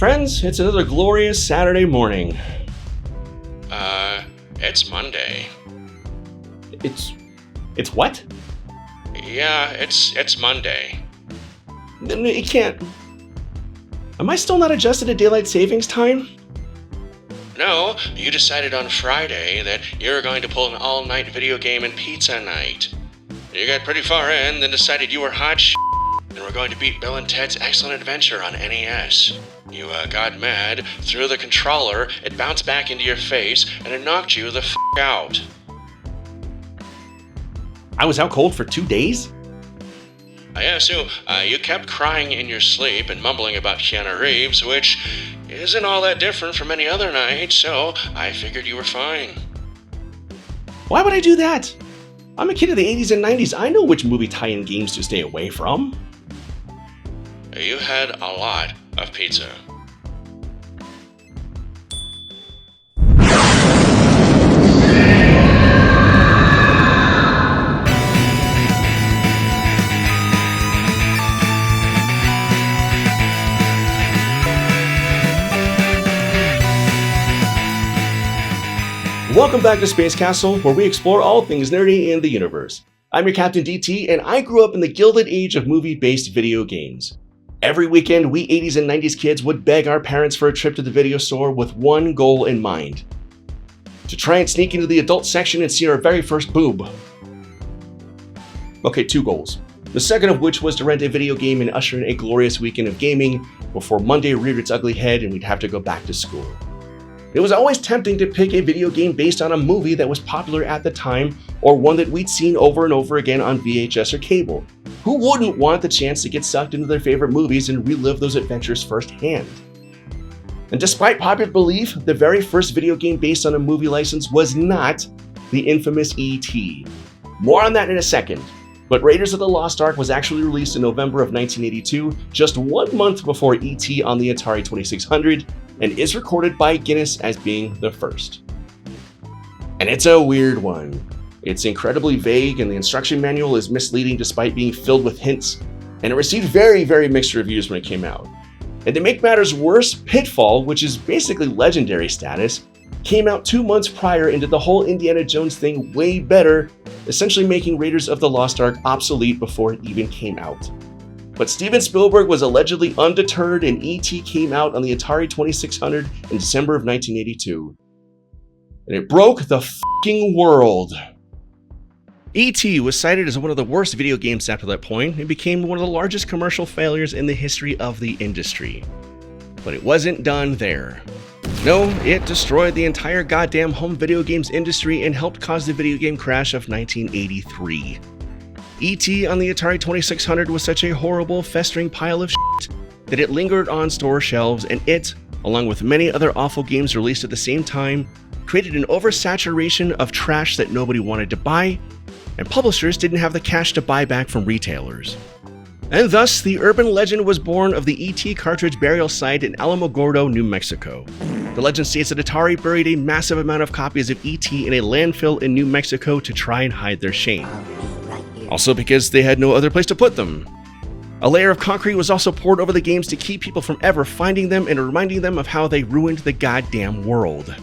Friends, it's another glorious Saturday morning. It's Monday. It's what? Yeah, it's Monday. It can't. Am I still not adjusted to daylight savings time? No, you decided on Friday that you were going to pull an all-night video game and pizza night. You got pretty far in, then decided you were hot and were going to beat Bill and Ted's Excellent Adventure on NES. You got mad, threw the controller, it bounced back into your face, and it knocked you the out. I was out cold for 2 days? Yeah, so you kept crying in your sleep and mumbling about Keanu Reeves, which isn't all that different from any other night, so I figured you were fine. Why would I do that? I'm a kid of the 80s and 90s. I know which movie tie-in games to stay away from. You had a lot of pizza. Welcome back to Space Castle, where we explore all things nerdy in the universe. I'm your Captain DT, and I grew up in the gilded age of movie-based video games. Every weekend, we 80s and 90s kids would beg our parents for a trip to the video store with one goal in mind: to try and sneak into the adult section and see our very first boob. Okay, 2 goals. The second of which was to rent a video game and usher in a glorious weekend of gaming before Monday reared its ugly head and we'd have to go back to school. It was always tempting to pick a video game based on a movie that was popular at the time, or one that we'd seen over and over again on VHS or cable. Who wouldn't want the chance to get sucked into their favorite movies and relive those adventures firsthand? And despite popular belief, the very first video game based on a movie license was not the infamous E.T. More on that in a second. But Raiders of the Lost Ark was actually released in November of 1982, just 1 month before E.T. on the Atari 2600, and is recorded by Guinness as being the first. And it's a weird one. It's incredibly vague, and the instruction manual is misleading despite being filled with hints, and it received very, very mixed reviews when it came out. And to make matters worse, Pitfall, which is basically legendary status, came out 2 months prior and did the whole Indiana Jones thing way better, essentially making Raiders of the Lost Ark obsolete before it even came out. But Steven Spielberg was allegedly undeterred, and E.T. came out on the Atari 2600 in December of 1982. And it broke the f***ing world. E.T. was cited as one of the worst video games after that point and became one of the largest commercial failures in the history of the industry. But it wasn't done there. No, it destroyed the entire goddamn home video games industry and helped cause the video game crash of 1983. E.T. on the Atari 2600 was such a horrible, festering pile of shit that it lingered on store shelves, and it, along with many other awful games released at the same time, created an oversaturation of trash that nobody wanted to buy, and publishers didn't have the cash to buy back from retailers. And thus, the urban legend was born of the E.T. cartridge burial site in Alamogordo, New Mexico. The legend states that Atari buried a massive amount of copies of E.T. in a landfill in New Mexico to try and hide their shame. Also because they had no other place to put them. A layer of concrete was also poured over the games to keep people from ever finding them and reminding them of how they ruined the goddamn world.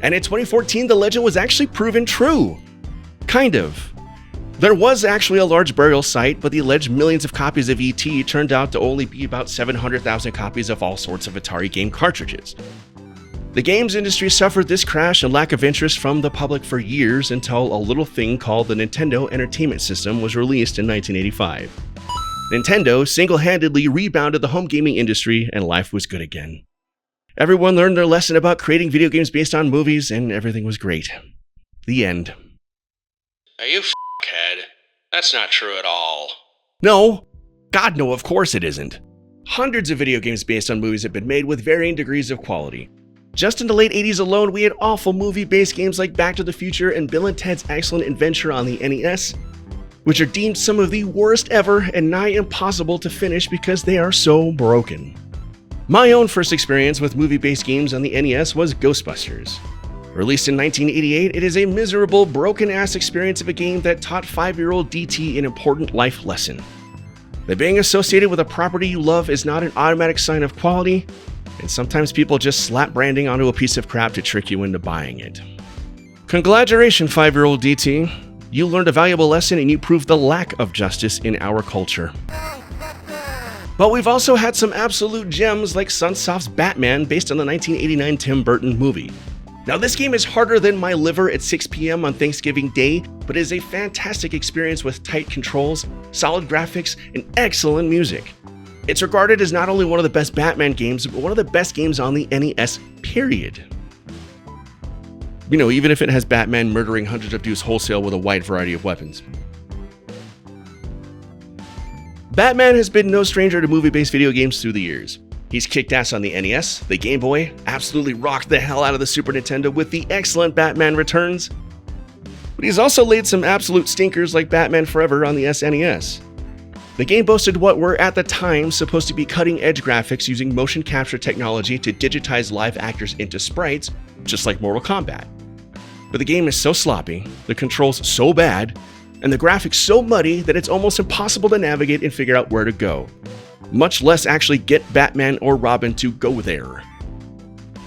And in 2014, the legend was actually proven true. Kind of. There was actually a large burial site, but the alleged millions of copies of E.T. turned out to only be about 700,000 copies of all sorts of Atari game cartridges. The games industry suffered this crash and lack of interest from the public for years until a little thing called the Nintendo Entertainment System was released in 1985. Nintendo single-handedly rebounded the home gaming industry, and life was good again. Everyone learned their lesson about creating video games based on movies, and everything was great. The end. Are you f***head? That's not true at all. No. God, no, of course it isn't. Hundreds of video games based on movies have been made with varying degrees of quality. Just in the late 80s alone, we had awful movie-based games like Back to the Future and Bill and Ted's Excellent Adventure on the NES, which are deemed some of the worst ever and nigh impossible to finish because they are so broken. My own first experience with movie-based games on the NES was Ghostbusters. Released in 1988, it is a miserable, broken-ass experience of a game that taught 5-year-old DT an important life lesson. That being associated with a property you love is not an automatic sign of quality, And sometimes people just slap branding onto a piece of crap to trick you into buying it. Congratulations, 5-year-old DT. You learned a valuable lesson and you proved the lack of justice in our culture. But we've also had some absolute gems like Sunsoft's Batman based on the 1989 Tim Burton movie. Now this game is harder than my liver at 6 p.m. on Thanksgiving Day, but is a fantastic experience with tight controls, solid graphics, and excellent music. It's regarded as not only one of the best Batman games, but one of the best games on the NES, period. You know, even if it has Batman murdering hundreds of dudes wholesale with a wide variety of weapons. Batman has been no stranger to movie-based video games through the years. He's kicked ass on the NES, the Game Boy, absolutely rocked the hell out of the Super Nintendo with the excellent Batman Returns. But he's also laid some absolute stinkers like Batman Forever on the SNES. The game boasted what were, at the time, supposed to be cutting-edge graphics using motion capture technology to digitize live actors into sprites, just like Mortal Kombat. But the game is so sloppy, the controls so bad, and the graphics so muddy that it's almost impossible to navigate and figure out where to go. Much less actually get Batman or Robin to go there.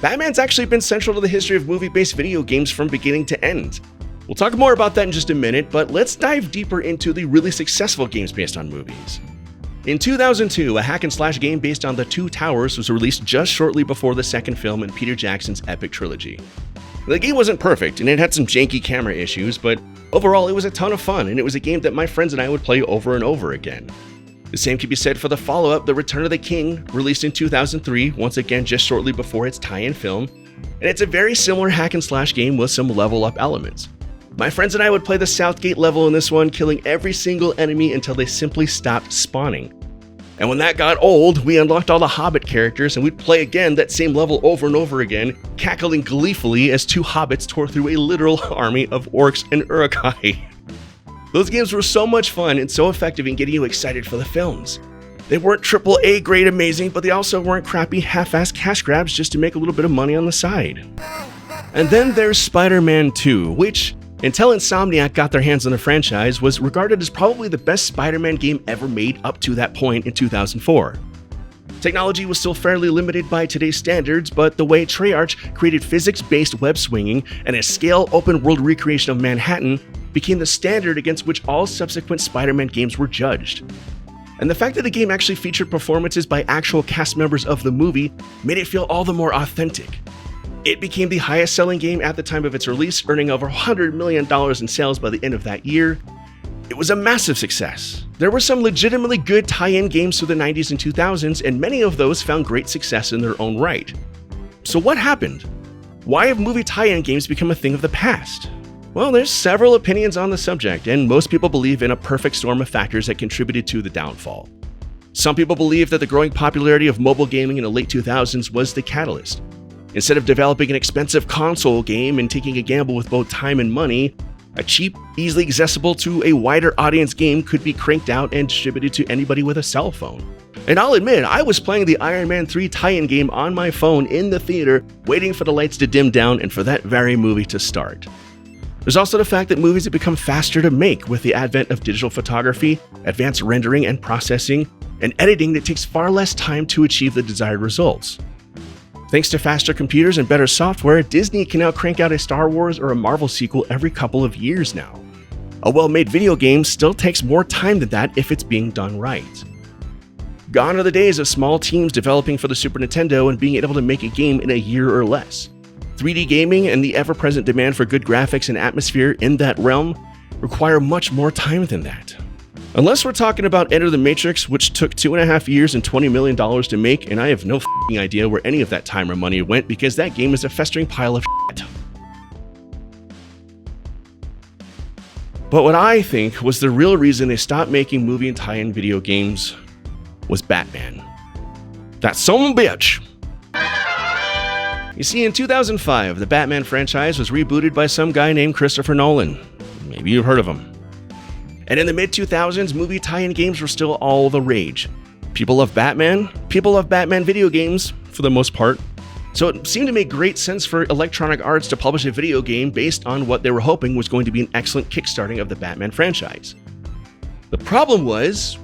Batman's actually been central to the history of movie-based video games from beginning to end. We'll talk more about that in just a minute, but let's dive deeper into the really successful games based on movies. In 2002, a hack-and-slash game based on The Two Towers was released just shortly before the second film in Peter Jackson's epic trilogy. The game wasn't perfect, and it had some janky camera issues, but overall it was a ton of fun, and it was a game that my friends and I would play over and over again. The same can be said for the follow-up, The Return of the King, released in 2003, once again just shortly before its tie-in film, and it's a very similar hack-and-slash game with some level-up elements. My friends and I would play the Southgate level in this one, killing every single enemy until they simply stopped spawning. And when that got old, we unlocked all the Hobbit characters and we'd play again that same level over and over again, cackling gleefully as two hobbits tore through a literal army of orcs and urukai. Those games were so much fun and so effective in getting you excited for the films. They weren't AAA grade amazing, but they also weren't crappy half-assed cash grabs just to make a little bit of money on the side. And then there's Spider-Man 2, which, until Insomniac got their hands on the franchise, was regarded as probably the best Spider-Man game ever made up to that point in 2004. Technology was still fairly limited by today's standards, but the way Treyarch created physics-based web swinging and a scale open-world recreation of Manhattan became the standard against which all subsequent Spider-Man games were judged. And the fact that the game actually featured performances by actual cast members of the movie made it feel all the more authentic. It became the highest selling game at the time of its release, earning over $100 million in sales by the end of that year. It was a massive success. There were some legitimately good tie-in games through the 90s and 2000s, and many of those found great success in their own right. So what happened? Why have movie tie-in games become a thing of the past? Well, there's several opinions on the subject, and most people believe in a perfect storm of factors that contributed to the downfall. Some people believe that the growing popularity of mobile gaming in the late 2000s was the catalyst. Instead of developing an expensive console game and taking a gamble with both time and money, a cheap, easily accessible to a wider audience game could be cranked out and distributed to anybody with a cell phone. And I'll admit, I was playing the Iron Man 3 tie-in game on my phone in the theater, waiting for the lights to dim down and for that very movie to start. There's also the fact that movies have become faster to make with the advent of digital photography, advanced rendering and processing, and editing that takes far less time to achieve the desired results. Thanks to faster computers and better software, Disney can now crank out a Star Wars or a Marvel sequel every couple of years now. A well-made video game still takes more time than that if it's being done right. Gone are the days of small teams developing for the Super Nintendo and being able to make a game in a year or less. 3D gaming and the ever-present demand for good graphics and atmosphere in that realm require much more time than that. Unless we're talking about Enter the Matrix, which took 2.5 years and $20 million to make, and I have no f***ing idea where any of that time or money went because that game is a festering pile of shit. But what I think was the real reason they stopped making movie and tie-in video games was Batman. That son of a bitch! You see, in 2005, the Batman franchise was rebooted by some guy named Christopher Nolan. Maybe you've heard of him. And in the mid-2000s, movie tie-in games were still all the rage. People love Batman video games, for the most part. So it seemed to make great sense for Electronic Arts to publish a video game based on what they were hoping was going to be an excellent kickstarting of the Batman franchise. The problem was,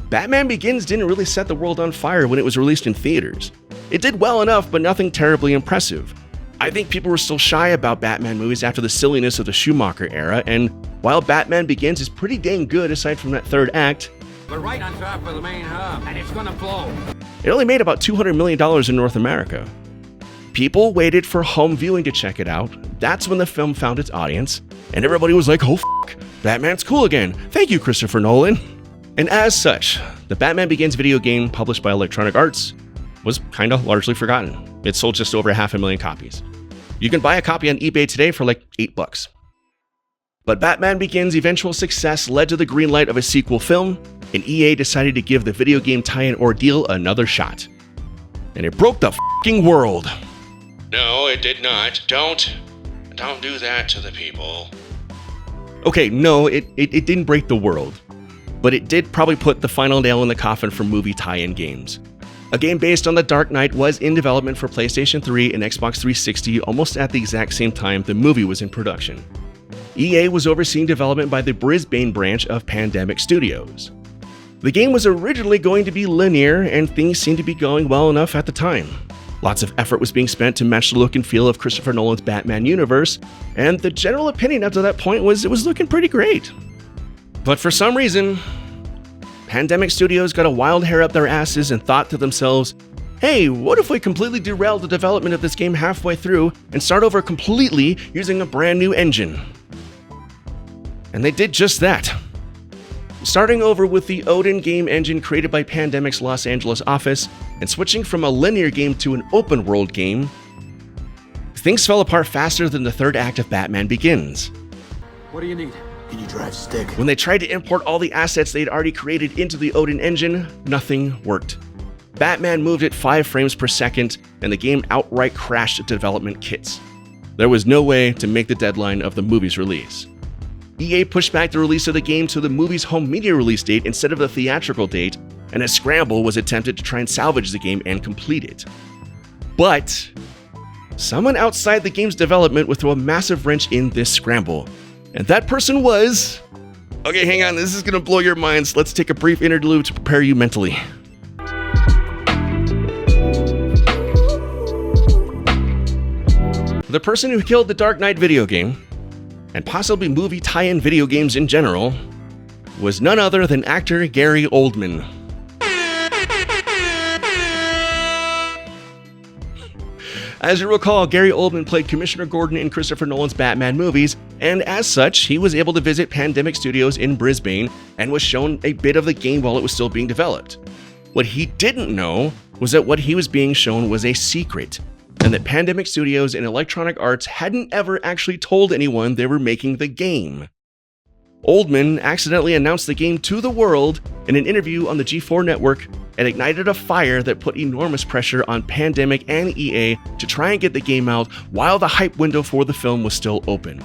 Batman Begins didn't really set the world on fire when it was released in theaters. It did well enough, but nothing terribly impressive. I think people were still shy about Batman movies after the silliness of the Schumacher era, and while Batman Begins is pretty dang good aside from that third act, we're right on top of the main hub, and it's gonna blow. It only made about $200 million in North America. People waited for home viewing to check it out. That's when the film found its audience, and everybody was like, oh f***, Batman's cool again. Thank you, Christopher Nolan. And as such, the Batman Begins video game, published by Electronic Arts, was kinda largely forgotten. It sold just over 500,000 copies. You can buy a copy on eBay today for like $8. But Batman Begins' eventual success led to the green light of a sequel film, and EA decided to give the video game tie-in ordeal another shot. And it broke the f***ing world. No, it did not. Don't do that to the people. Okay, no, it didn't break the world. But it did probably put the final nail in the coffin for movie tie-in games. A game based on The Dark Knight was in development for PlayStation 3 and Xbox 360 almost at the exact same time the movie was in production. EA was overseeing development by the Brisbane branch of Pandemic Studios. The game was originally going to be linear, and things seemed to be going well enough at the time. Lots of effort was being spent to match the look and feel of Christopher Nolan's Batman universe, and the general opinion up to that point was it was looking pretty great. But for some reason, Pandemic Studios got a wild hair up their asses and thought to themselves, hey, what if we completely derail the development of this game halfway through and start over completely using a brand new engine? And they did just that. Starting over with the Odin game engine created by Pandemic's Los Angeles office and switching from a linear game to an open world game, things fell apart faster than the third act of Batman Begins. What do you need? Can you drive stick? When they tried to import all the assets they'd already created into the Odin engine, nothing worked. Batman moved at 5 frames per second, and the game outright crashed development kits. There was no way to make the deadline of the movie's release. EA pushed back the release of the game to the movie's home media release date instead of the theatrical date, and a scramble was attempted to try and salvage the game and complete it. But someone outside the game's development would throw a massive wrench in this scramble. And that person was... Okay, hang on, this is gonna blow your minds. Let's take a brief interlude to prepare you mentally. The person who killed the Dark Knight video game, and possibly movie tie-in video games in general, was none other than actor Gary Oldman. As you recall, Gary Oldman played Commissioner Gordon in Christopher Nolan's Batman movies, and as such, he was able to visit Pandemic Studios in Brisbane and was shown a bit of the game while it was still being developed. What he didn't know was that what he was being shown was a secret, and that Pandemic Studios and Electronic Arts hadn't ever actually told anyone they were making the game. Oldman accidentally announced the game to the world in an interview on the G4 network and ignited a fire that put enormous pressure on Pandemic and EA to try and get the game out while the hype window for the film was still open.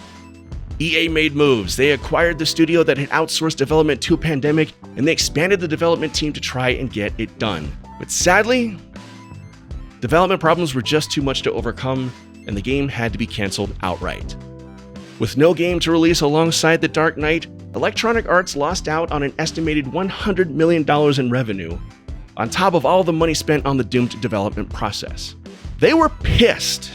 EA made moves. They acquired the studio that had outsourced development to Pandemic, and they expanded the development team to try and get it done. But sadly, development problems were just too much to overcome, and the game had to be canceled outright. With no game to release alongside The Dark Knight, Electronic Arts lost out on an estimated $100 million in revenue, on top of all the money spent on the doomed development process. They were pissed.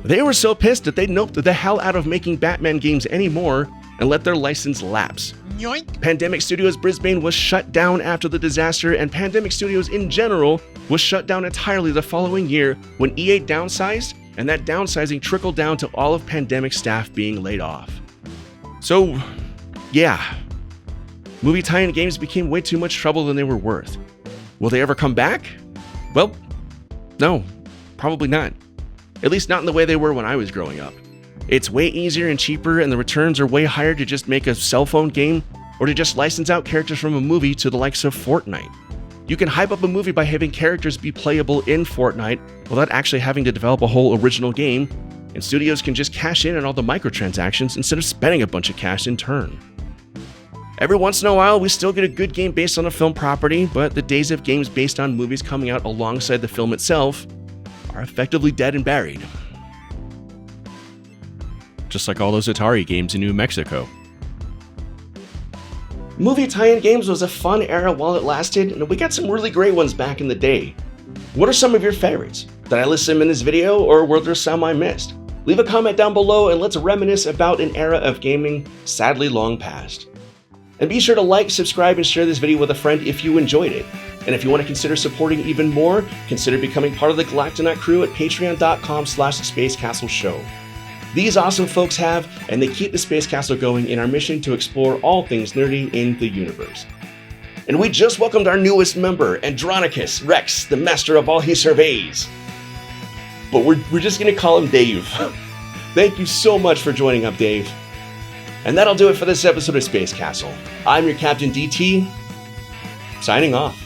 They were so pissed that they noped the hell out of making Batman games anymore and let their license lapse. Yoink. Pandemic Studios Brisbane was shut down after the disaster, and Pandemic Studios in general was shut down entirely the following year when EA downsized, and that downsizing trickled down to all of Pandemic staff being laid off. So, yeah, movie tie-in games became way too much trouble than they were worth. Will they ever come back? Well, no, probably not. At least not in the way they were when I was growing up. It's way easier and cheaper, and the returns are way higher to just make a cell phone game or to just license out characters from a movie to the likes of Fortnite. You can hype up a movie by having characters be playable in Fortnite without actually having to develop a whole original game, and studios can just cash in on all the microtransactions instead of spending a bunch of cash in turn. Every once in a while, we still get a good game based on a film property, but the days of games based on movies coming out alongside the film itself are effectively dead and buried. Just like all those Atari games in New Mexico. Movie tie-in games was a fun era while it lasted, and we got some really great ones back in the day. What are some of your favorites? Did I list them in this video, or were there some I missed? Leave a comment down below and let's reminisce about an era of gaming sadly long past. And be sure to like, subscribe, and share this video with a friend if you enjoyed it. And if you want to consider supporting even more, consider becoming part of the Galactonaut crew at patreon.com/spacecastleshow. These awesome folks have, and they keep the Space Castle going in our mission to explore all things nerdy in the universe. And we just welcomed our newest member, Andronicus Rex, the master of all he surveys. But we're just going to call him Dave. Thank you so much for joining up, Dave. And that'll do it for this episode of Space Castle. I'm your Captain DT, signing off.